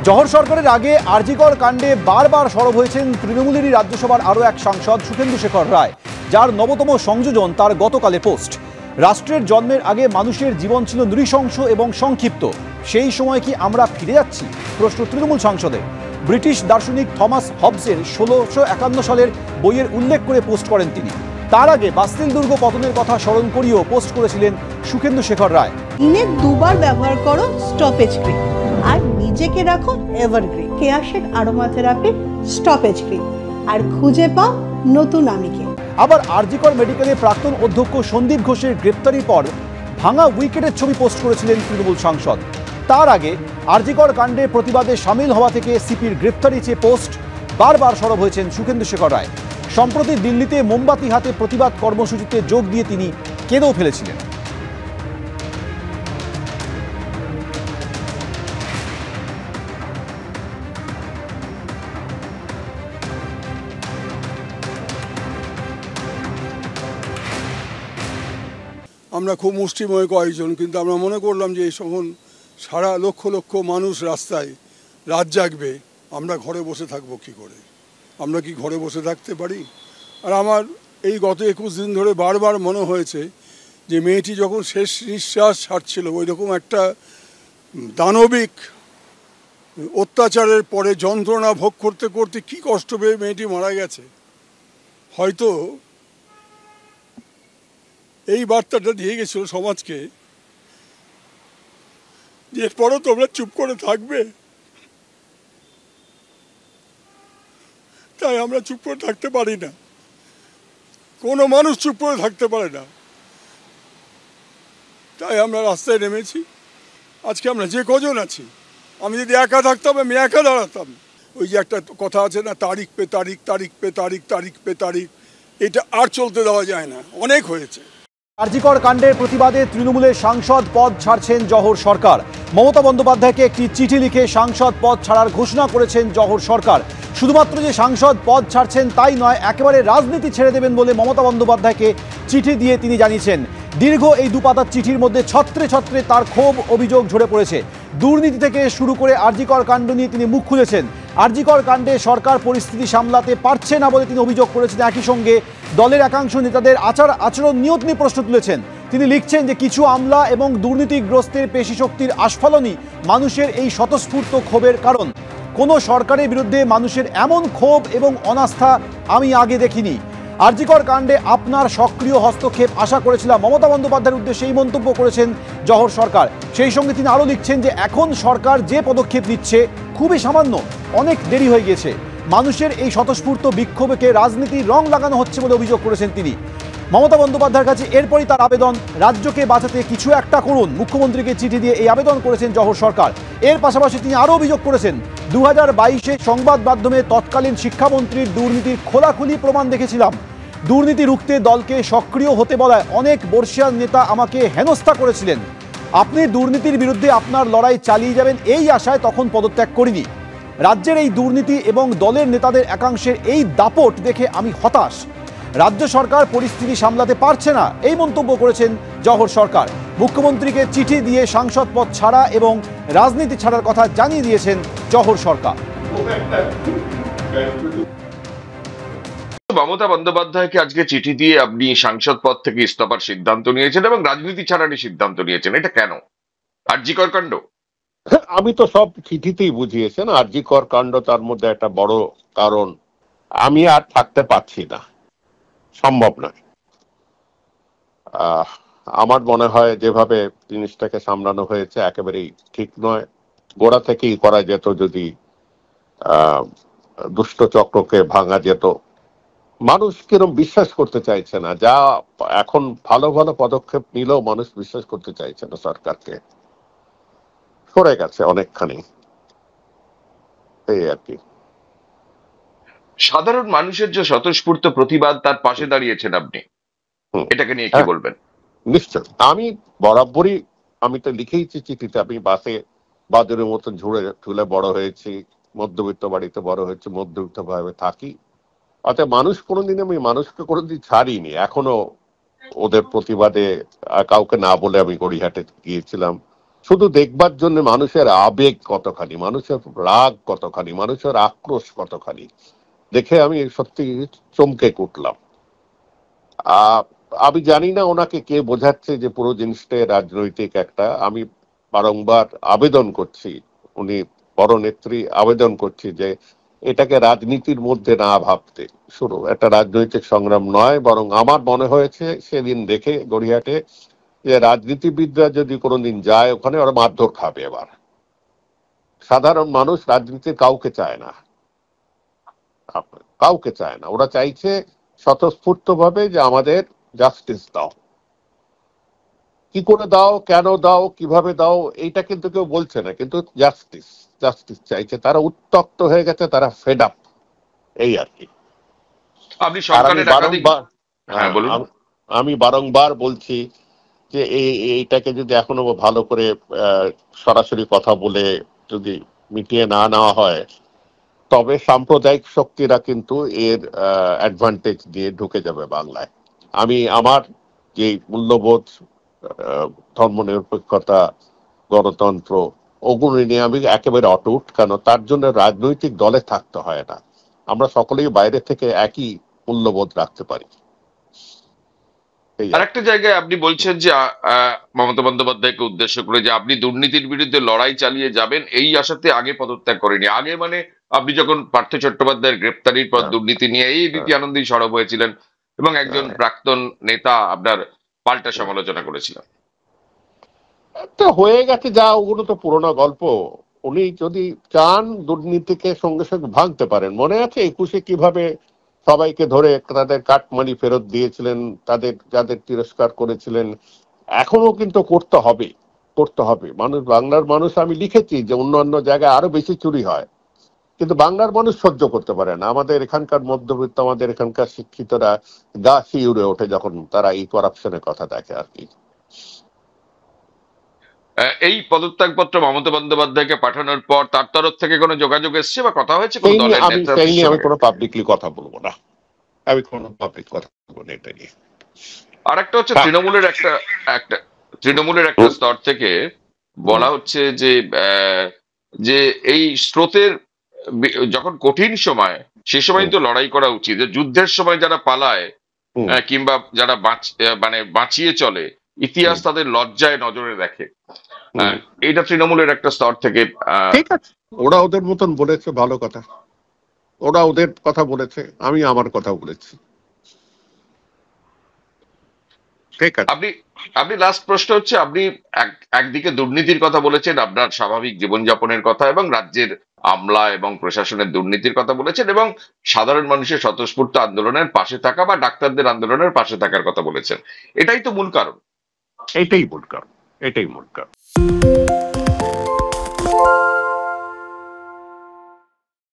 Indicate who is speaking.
Speaker 1: জহর সরকারের আগে আরজিকর কাণ্ডে বারবার সরব হয়েছেন তৃণমূলেরই রাজ্যসভার আরও এক সাংসদ সুখেন্দু শেখর রায়, যার নবতম সংযোজন তার গতকালে পোস্ট। রাষ্ট্রের জন্মের আগে মানুষের জীবন ছিল নৃশংস এবং সংক্ষিপ্ত, সেই সময় কি আমরা ফিরে যাচ্ছি? প্রশ্ন তৃণমূল সাংসদের। ব্রিটিশ দার্শনিক থমাস হবসের 1651 সালের বইয়ের উল্লেখ করে পোস্ট করেন তিনি। তার আগে বাস্তিল দুর্গ পতনের কথা স্মরণ করিয়েও পোস্ট করেছিলেন সুখেন্দু শেখর রায়।
Speaker 2: দিনে দুবার ব্যবহার করো স্টপেজ ক্রিম আর নিজেকে রাখো evergreen কেয়াশেক aroma therapy stoppage cream, আর খুঁজে পাও নতুন আমিকে।
Speaker 1: আবার আরজিকর মেডিকেলে প্রাক্তন অধ্যক্ষ সন্দীপ ঘোষের গ্রেপ্তারির পর ভাঙা উইকেটের ছবি পোস্ট করেছিলেন তৃণমূল সাংসদ। তার আগে আরজিকর কাণ্ডে প্রতিবাদে সামিল হওয়া থেকে সিপির গ্রেপ্তারি চেয়ে পোস্ট বারবার সরব হয়েছেন সুখেন্দু শেখর রায়। সম্প্রতি দিল্লিতে মোমবাতি হাতে প্রতিবাদ কর্মসূচিতে যোগ দিয়ে তিনি কেঁদেও ফেলেছিলেন।
Speaker 3: আমরা খুব মুষ্টিময় কয়েকজন, কিন্তু আমরা মনে করলাম যে এই সময় সারা লক্ষ লক্ষ মানুষ রাস্তায়, রাত জাগবে, আমরা ঘরে বসে থাকবো কি করে? আমরা কি ঘরে বসে থাকতে পারি? আর আমার এই গত 21 দিন ধরে বারবার মনে হয়েছে যে মেয়েটি যখন শেষ নিঃশ্বাস ছাড়ছিল, ওই রকম একটা দানবিক অত্যাচারের পরে যন্ত্রণা ভোগ করতে করতে কি কষ্ট পেয়ে মেয়েটি মারা গেছে। হয়তো এই বার্তাটা দিয়ে গেছিল সমাজকে যে এরপরও তোমরা চুপ করে থাকবে, তাই আমরা চুপ করে থাকতে পারি না। কোনো মানুষ চুপ করে থাকতে পারে না, তাই আমরা রাস্তায় নেমেছি। আজকে আমরা যে কজন আছি, আমি যদি একা থাকতাম আমি একা দাঁড়াতাম। ওই যে একটা কথা আছে না, তারিখ পে তারিখ, তারিখ পে তারিখ, তারিখ পে তারিখ, এটা আর চলতে দেওয়া যায় না, অনেক হয়েছে।
Speaker 1: আরজিকর কাণ্ডের প্রতিবাদে তৃণমূলের সাংসদ পদ ছাড়ছেন জহর সরকার। মমতা বন্দ্যোপাধ্যায়কে একটি চিঠি লিখে সাংসদ পদ ছাড়ার ঘোষণা করেছেন জহর সরকার। শুধুমাত্র যে সাংসদ পদ ছাড়ছেন তাই নয়, একেবারে রাজনীতি ছেড়ে দেবেন বলে মমতা বন্দ্যোপাধ্যায়কে চিঠি দিয়ে তিনি জানিয়েছেন। দীর্ঘ এই দুপাতার চিঠির মধ্যে ছত্রে ছত্রে তার ক্ষোভ অভিযোগ ঝরে পড়েছে। দুর্নীতি থেকে শুরু করে আরজিকর কাণ্ড নিয়ে তিনি মুখ খুলেছেন। আরজিকর কাণ্ডে সরকার পরিস্থিতি সামলাতে পারছে না বলে তিনি অভিযোগ করেছেন। একই সঙ্গে দলের একাংশ নেতাদের আচরণ নিয়েও তিনি প্রশ্ন তুলেছেন। তিনি লিখছেন যে কিছু আমলা এবং দুর্নীতিগ্রস্তের পেশি শক্তির আস্ফালনই মানুষের এই স্বতঃস্ফূর্ত ক্ষোভের কারণ। কোনো সরকারের বিরুদ্ধে মানুষের এমন ক্ষোভ এবং অনাস্থা আমি আগে দেখিনি। আরজিকর কাণ্ডে আপনার সক্রিয় হস্তক্ষেপ আশা করেছিলাম, মমতা বন্দ্যোপাধ্যায়ের উদ্দেশ্যে এই মন্তব্য করেছেন জহর সরকার। সেই সঙ্গে তিনি আরও লিখছেন যে এখন সরকার যে পদক্ষেপ নিচ্ছে খুবই সামান্য, অনেক দেরি হয়ে গেছে। মানুষের এই স্বতঃস্ফূর্ত বিক্ষোভকে রাজনীতির রং লাগানো হচ্ছে বলে অভিযোগ করেছেন তিনি। মমতা বন্দ্যোপাধ্যায়ের কাছে এরপরই তার আবেদন, রাজ্যকে বাঁচাতে কিছু একটা করুন। মুখ্যমন্ত্রীকে চিঠি দিয়ে এই আবেদন করেছেন জহর সরকার। এর পাশাপাশি তিনি আরও অভিযোগ করেছেন 2022-এ সংবাদ মাধ্যমে তৎকালীন শিক্ষামন্ত্রীর দুর্নীতির খোলাখুলি প্রমাণ দেখেছিলাম। দুর্নীতি রুখতে দলকে সক্রিয় হতে বলায় অনেক বর্ষিয়ান নেতা আমাকে হেনস্থা করেছিলেন। আপনি দুর্নীতির বিরুদ্ধে আপনার লড়াই চালিয়ে যাবেন এই আশায় তখন পদত্যাগ করিনি। রাজ্যের এই দুর্নীতি এবং দলের নেতাদের একাংশের এই দাপট দেখে আমি হতাশ। রাজ্য সরকার পরিস্থিতি সামলাতে পারছে না, এই মন্তব্য করেছেন জহর সরকার। মুখ্যমন্ত্রীকে চিঠি দিয়ে সাংসদ পদ ছাড়া এবং রাজনীতি ছাড়ার কথা জানিয়ে দিয়েছেন জহর সরকার।
Speaker 4: মমতা বন্দ্যোপাধ্যায়কে আজকে চিঠি দিয়ে আপনি সাংসদ পদ থেকে ইস্তফার সিদ্ধান্ত নিয়েছেন এবং রাজনীতি ছাড়ারই সিদ্ধান্ত নিয়েছেন, এটা কেন? আরজিকর কাণ্ড?
Speaker 5: আমি তো সব চিঠিতেই বুঝিয়েছেন আরজিকর কাণ্ড তার মধ্যে একটা বড় কারণ। আমি আর থাকতে পারছি না, সম্ভব নয়। আমার মনে হয় যেভাবে জিনিসটাকে সামলানো হয়েছে একেবারেই ঠিক নয়। গোড়া থেকেই করা যেত, যদি দুষ্ট চক্রকে ভাঙা যেত। মানুষ কিরম বিশ্বাস করতে চাইছে না, যা এখন ভালো ভালো পদক্ষেপ নিলেও মানুষ বিশ্বাস করতে চাইছে না সরকারকে, সরে গেছে অনেকখানি, এই আর কি।
Speaker 4: সাধারণ মানুষের যে স্বতঃস্ফূর্ত প্রতিবাদ, তার পাশে দাঁড়িয়েছেন আপনি, এটাকে নিয়ে কি বলবেন?
Speaker 5: নিশ্চয়, আমি বরাবরই, আমি তো লিখেইছি চিঠিতে, আমি বাসে বাদুরের মতন ঝুলে বড় হয়েছি, মধ্যবিত্ত বাড়িতে বড় হয়েছে, মধ্যবিত্ত ভাবে থাকি। অর্থাৎ মানুষ কোনোদিন, আমি মানুষকে কোনোদিন ছাড়িনি। এখনো ওদের প্রতিবাদে কাউকে না বলে আমি গড়িয়াহাটে গিয়েছিলাম, শুধু দেখবার জন্য মানুষের আবেগ কতখানি, মানুষের রাগ কতখানি, মানুষের আক্রোশ কতখানি দেখে আমি সত্যি চমকে উঠলাম। আমি জানি না ওনাকে কে বোঝাচ্ছে যে পুরো জিনিসটা রাজনৈতিক একটা। আমি বারংবার আবেদন করছি, উনি বড় নেত্রী, আবেদন করছি যে এটাকে রাজনীতির মধ্যে না ভাবতে। শুরু একটা রাজনৈতিক সংগ্রাম নয়, বরং আমার মনে হয়েছে সেদিন দেখে গড়িয়াহাটে যে রাজনীতিবিদরা যদি কোনোদিন যায় ওখানে ওরা মারধর খাবে। এবার সাধারণ মানুষ রাজনীতির কাউকে চায় না, কাউকে চায় না। ওরা চাইছে স্বতঃস্ফূর্ত ভাবে যে আমাদের জাস্টিস দাও। কি করে দাও, কেন দাও, কিভাবে দাও, এইটা কিন্তু কেউ বলছে না, কিন্তু জাস্টিস জাস্টিস চাইছে। তারা উত্তপ্ত হয়ে গেছে, তারা ফেড আপ, এই আর কি।
Speaker 4: আপনি সরকারের একাধিক, হ্যাঁ বলুন।
Speaker 5: আমি বারংবার বলছি যে এইটাকে যদি এখনো ভালো করে সরাসরি কথা বলে যদি মিটিয়ে না নেওয়া হয়, তবে সাম্প্রদায়িক শক্তিরা কিন্তু এর অ্যাডভান্টেজ দিয়ে ঢুকে যাবে বাংলায়। আমি আমার যে মূল্যবোধ, ধর্মনিরপেক্ষতা, গণতন্ত্র, ওগুলো নিয়ে আমি একেবারে অটুট। কেন? তার জন্য রাজনৈতিক দলে থাকতে হয় না, আমরা সকলেই বাইরে থেকে একই মূল্যবোধ রাখতে পারি।
Speaker 4: আরেকটা জায়গায় আপনি বলছেন যে মমতা বন্দ্যোপাধ্যায়কে উদ্দেশ্য করে যে আপনি দুর্নীতির বিরুদ্ধে লড়াই চালিয়ে যাবেন, এই আশাতে আগে পদত্যাগ করেনি। আগে মানে আপনি যখন পার্থ চট্টোপাধ্যায়ের গ্রেপ্তারির পর দুর্নীতি নিয়ে এই রীতি আনন্দেই সরব হয়েছিলেন এবং একজন প্রাক্তন নেতা আপনার পাল্টা সমালোচনা করেছিলেন।
Speaker 5: তো হয়ে গেছে যা, ওগুলো তো পুরোনো গল্প। উনি যদি চান দুর্নীতিকে সঙ্গে সঙ্গে ভাঙতে পারেন। মনে আছে 21-এ কিভাবে সবাইকে ধরে তাদের কাটমানি ফেরত দিয়েছিলেন, তাদের যাদের তিরস্কার করেছিলেন। এখনো কিন্তু করতে হবে, করতে হবে। মানুষ, বাংলার মানুষ, আমি লিখেছি যে অন্যান্য জায়গায় আরো বেশি চুরি হয়, কিন্তু বাংলার মানুষ সহ্য করতে পারে না। আমাদের এখানকার মধ্যবিত্ত, আমাদের এখানকার শিক্ষিতরা গা শিউরে ওঠে যখন তারা এই করাপশনের কথা দেখে আর কি।
Speaker 4: এই পদত্যাগপত্র মমতা বন্দ্যোপাধ্যায়কে পাঠানোর পর তার তরফ থেকে কোনো যোগাযোগ এসছে বা কথা হয়েছে কোন দলের নেতৃত্বের?
Speaker 5: আমি কোনো পাবলিকলি কথা বলবো না, আমি কোনো পাবলিক কথা বলবো না এটা নিয়ে।
Speaker 4: আরেকটা হচ্ছে তৃণমূলের একটা স্তর থেকে বলা হচ্ছে যে যে এই স্রোতের যখন কঠিন সময়, সে সময় তো লড়াই করা উচিত। যুদ্ধের সময় যারা পালায় কিংবা যারা মানে বাঁচিয়ে চলে, ইতিহাস তাদের লজ্জায় নজরে দেখে। এটা তৃণমূলের একটা স্তর থেকে।
Speaker 5: ঠিক আছে, ওরা ওদের মতন বলেছে, ভালো কথা, ওরা ওদের কথা বলেছে, আমি আমার কথা বলেছি। ঠিক আছে।
Speaker 4: আপনি লাস্ট প্রশ্ন হচ্ছে, আপনি একদিকে দুর্নীতির কথা বলেছেন, আপনার স্বাভাবিক জীবনযাপনের কথা, এবং রাজ্যের আমলা এবং প্রশাসনের দুর্নীতির কথা বলেছেন, এবং সাধারণ মানুষের স্বতঃস্ফূর্ত আন্দোলনের পাশে থাকা বা ডাক্তারদের আন্দোলনের পাশে থাকার কথা বলেছেন। এটাই তো মূল কারণ।
Speaker 5: এটাই মূল কারণ, এটাই মূল কারণ।